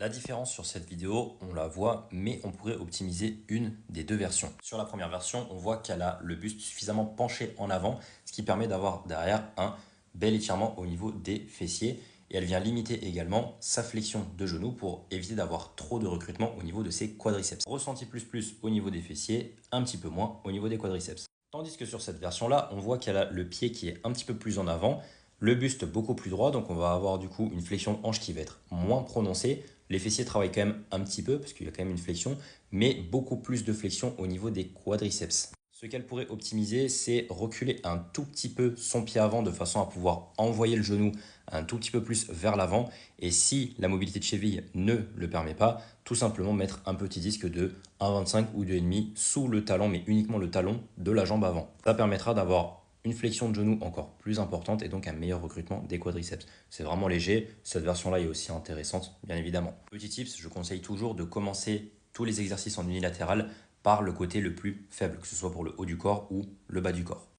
La différence sur cette vidéo, on la voit, mais on pourrait optimiser une des deux versions. Sur la première version, on voit qu'elle a le buste suffisamment penché en avant, ce qui permet d'avoir derrière un bel étirement au niveau des fessiers. Et elle vient limiter également sa flexion de genou pour éviter d'avoir trop de recrutement au niveau de ses quadriceps. Ressenti plus au niveau des fessiers, un petit peu moins au niveau des quadriceps. Tandis que sur cette version-là, on voit qu'elle a le pied qui est un petit peu plus en avant, le buste beaucoup plus droit, donc on va avoir du coup une flexion de hanche qui va être moins prononcée. Les fessiers travaillent quand même un petit peu, parce qu'il y a quand même une flexion, mais beaucoup plus de flexion au niveau des quadriceps. Ce qu'elle pourrait optimiser, c'est reculer un tout petit peu son pied avant de façon à pouvoir envoyer le genou un tout petit peu plus vers l'avant. Et si la mobilité de cheville ne le permet pas, tout simplement mettre un petit disque de 1,25 ou 2,5 sous le talon, mais uniquement le talon de la jambe avant. Ça permettra d'avoir une flexion de genou encore plus importante et donc un meilleur recrutement des quadriceps. C'est vraiment léger, cette version-là est aussi intéressante, bien évidemment. Petit tips, je conseille toujours de commencer tous les exercices en unilatéral par le côté le plus faible, que ce soit pour le haut du corps ou le bas du corps.